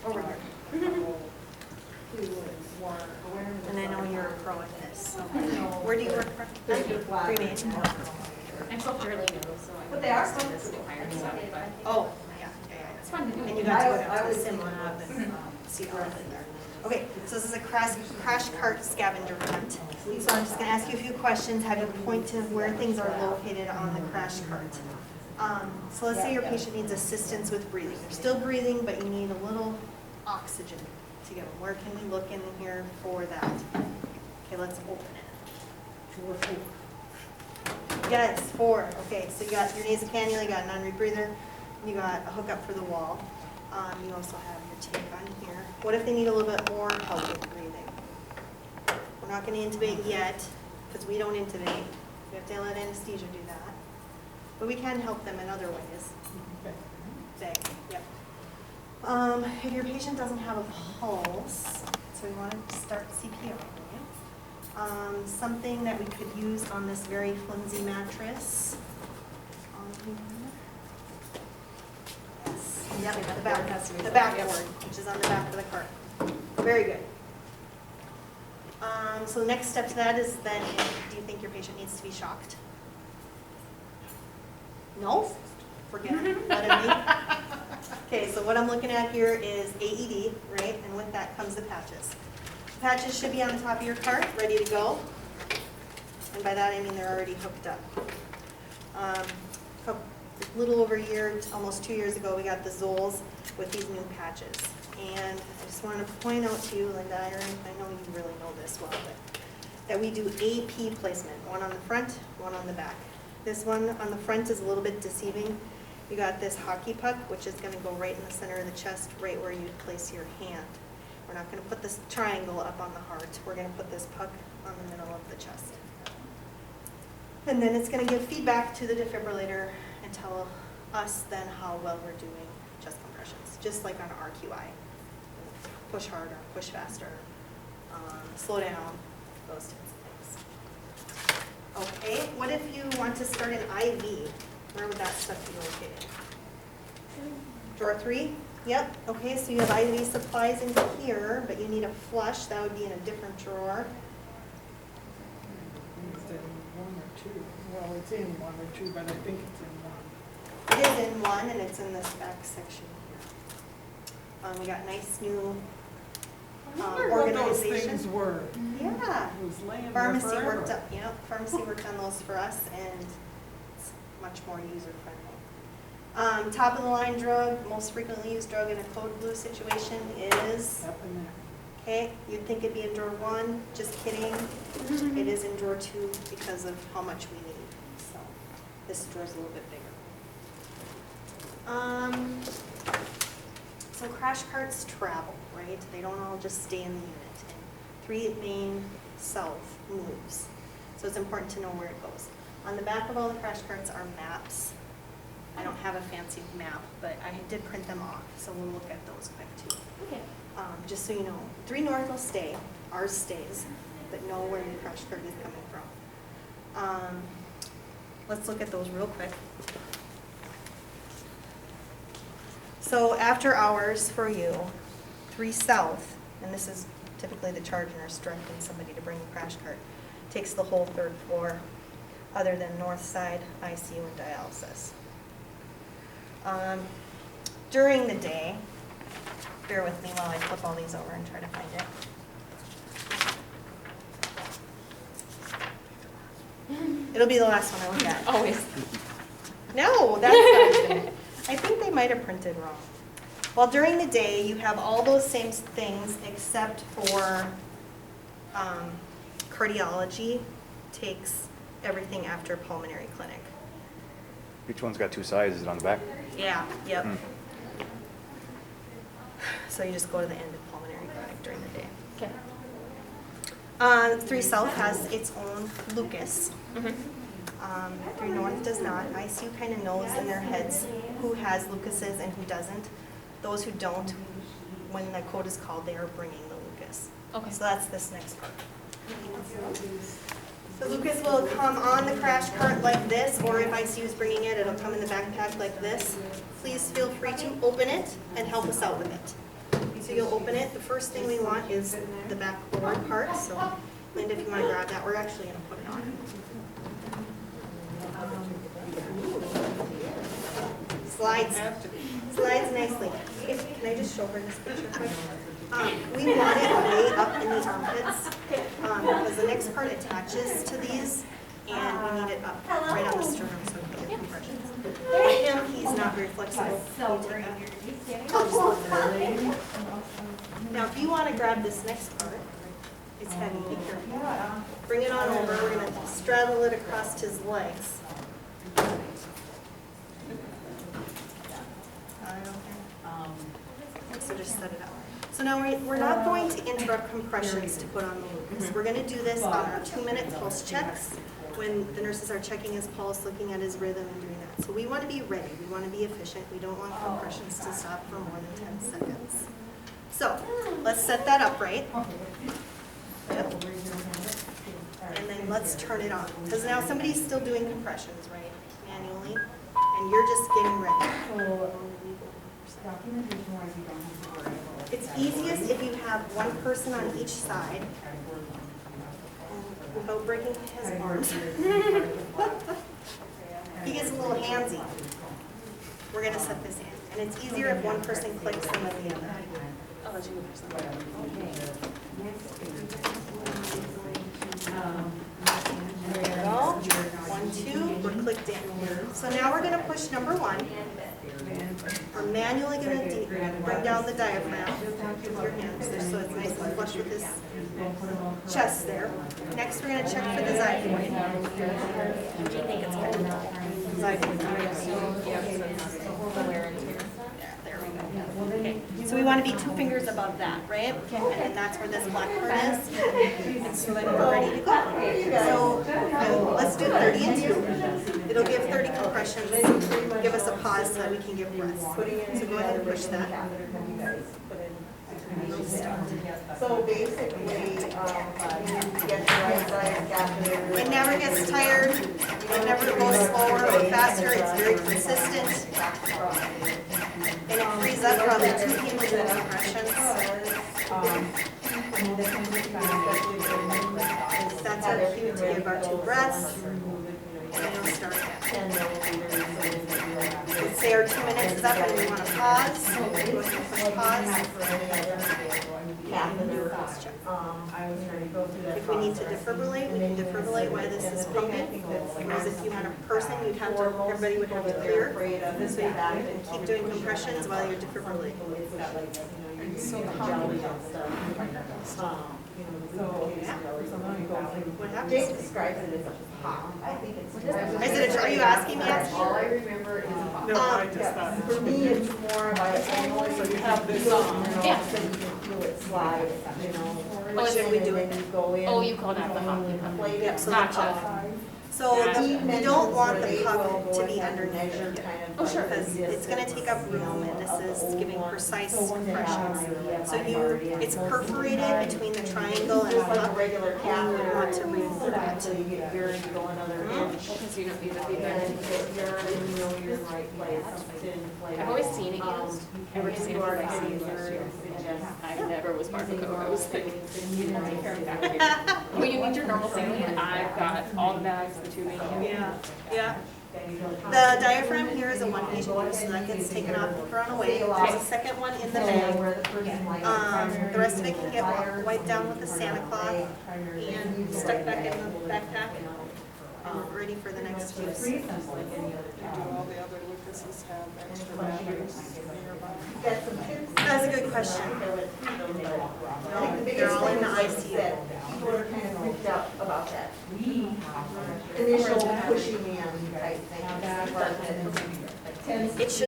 Over here. And I know you're a pro at this. So. Where do you work from? Pre-med. I'm so fairly new, so I'm But they are used to this new hire stuff, but Oh, yeah. it's fun to do. And you got to go down to the sim lab and see all of it there. Okay, so this is a crash cart scavenger hunt. So I'm just going to ask you a few questions, have you point to where things are located on the crash cart. So let's say your patient needs assistance with breathing. They're still breathing, but you need a little oxygen to give them. Where can we look in here for that? Okay, let's open it. Yes, 4. Okay, so you got your nasal cannula, you got a non-rebreather, you got a hookup for the wall. You also have your tape on here. What if they need a little bit more help with breathing? We're not going to intubate yet because we don't intubate. We have to let anesthesia do that. But we can help them in other ways. Okay. Yep. If your patient doesn't have a pulse, so we want to start CPR. Something that we could use on this very flimsy mattress. Yes. Yep, the backboard, which is on the back of the cart. Very good. So the next step to that is then, do you think your patient needs to be shocked? No? Forget it. Let it be. Okay, so what I'm looking at here is AED, right? And with that comes the patches. The patches should be on the top of your cart, ready to go. And by that I mean they're already hooked up. A little over a year, almost 2 years ago, we got the Zols with these new patches. And I just wanted to point out to you, Linda, I know you really know this well, but that we do AP placement, one on the front, one on the back. This one on the front is a little bit deceiving. You got this hockey puck, which is going to go right in the center of the chest, right where you'd place your hand. We're not going to put this triangle up on the heart. We're going to put this puck on the middle of the chest. And then it's going to give feedback to the defibrillator and tell us then how well we're doing chest compressions, just like on RQI. Push harder, push faster, slow down, those types of things. Okay, what if you want to start an IV? Where would that stuff be located? Drawer 3? Yep. Okay, so you have IV supplies in here, but you need a flush. That would be in a different drawer. It's in 1 or 2. Well, it's in 1 or 2, but I think it's in 1. It is in 1, and it's in this back section here. We got nice new I wonder what those organization. things were. Yeah. It was laying there Pharmacy forever. worked up, yeah, pharmacy worked on those for us, and it's much more user-friendly. Top of the line drug, most frequently used drug in a code blue situation is, Up in there. okay, you'd think it'd be in drawer 1, just kidding. It is in drawer 2 because of how much we need, so this drawer's a little bit bigger. So crash carts travel, right? They don't all just stay in the unit. And 3 main south moves. So it's important to know where it goes. On the back of all the crash carts are maps. I don't have a fancy map, but I did print them off, so we'll look at those quick too. Okay. Just so you know, 3 north will stay, ours stays, but know where your crash cart is coming from. Let's look at those real quick. So after hours for you, 3 south, and this is typically the charge nurse directing somebody to bring a crash cart, takes the whole 3rd floor, other than north side, ICU, and dialysis. During the day, bear with me while I flip all these over and try to find it. It'll be the last one I look at. Always. No, that's not it. I think they might have printed wrong. Well, during the day, you have all those same things except for cardiology takes everything after pulmonary clinic. Each one's got 2 sides. Is it on the back? Yeah, yep. Hmm. So you just go to the end of pulmonary clinic during the day. Okay. 3 South has its own Lucas. Mhm. 3 North does not. ICU kind of knows in their heads who has Lucases and who doesn't. Those who don't, when the code is called, they are bringing the Lucas. Okay. So that's this next part. The Lucas will come on the crash cart like this, or if ICU is bringing it, it'll come in the backpack like this. Please feel free to open it and help us out with it. So you'll open it. The first thing we want is the back forward part. So Linda, if you want to grab that, we're actually going to put it on. Slides nicely. Can I just show her this picture quick? We want it way up in the armpits because the next part attaches to these, and we need it up right on the sternum so we can get compressions. Him, he's not very flexible. I'll just lift it up. Now, if you want to grab this next part, it's heavy. Be careful. Bring it on over. We're going to straddle it across his legs. So just set it up. So now we're not going to interrupt compressions to put on the Lucas. We're going to do this on our 2-minute pulse checks when the nurses are checking his pulse, looking at his rhythm and doing that. So we want to be ready. We want to be efficient. We don't want compressions to stop for more than 10 seconds. So let's set that up right. Yep. And then let's turn it on. Because now somebody's still doing compressions, right? Manually. And you're just getting ready. It's easiest if you have one person on each side without breaking his arms. He gets a little handsy. We're going to set this in. And it's easier if one person clicks than with the other. I'll let you go first. There we go. 1, 2, we're clicked in. So now we're going to push number 1. We're manually going to bring down the diaphragm with your hands so it's nice and flush with his chest there. Next, we're going to check for the xiphoid. Do you think it's good? There we go. Okay. So we want to be 2 fingers above that, right? And then that's where this black part is. And so then we're ready to go. So let's do 30 and 2. It'll give 30 compressions. Give us a pause so that we can give breaths. So go ahead and push that. So basically, you get the right side catheter. It never gets tired. It never goes slower or faster. It's very consistent. And it frees up probably 2 people doing compressions. That's our cue to give our 2 breaths. And then we'll start again. Let's say our 2 minutes is up and we want to pause. Go ahead and push pause. If we need to defibrillate, we can defibrillate while this is pumping. Whereas if you had a person, you'd have to, everybody would have to clear. So you can keep doing compressions while you're defibrillating. What happens? Jake describes it as a pop. I think it's. Are you asking me? All I remember is a pop. No, I just thought. For me, it's more of a, so you have this on, and all of a sudden you can feel it slide, you know. What should we do? And then you go in. Oh, you called out the hockey puck. Yep, so Gotcha. So we don't want the puck to be underneath it. Oh, sure. Because it's going to take up room and this is giving precise compressions. So it's perforated between the triangle and the puck. Regular And catheter. you want to remove that. So you get urine, you go another inch. Because you don't need the And feedback. you get urine, and you know you're in the right place, it's in place. I've always seen it used. Ever seen it like I never was barcode. I was like, you didn't take care of that. When you need your normal saline, I've got all the bags, the tubing. Yeah, yeah. The diaphragm here is a one-piece use, so that gets taken off and thrown away. There's a second one in the bag. The rest of it can get wiped down with a Santa cloth and stuck back in the backpack. And we're ready for the next use. Do all the other Lucases have extra batteries nearby? That's a good question. No, they're all in the ICU. People are kind of freaked out about that. Initial pushing in, I think. It should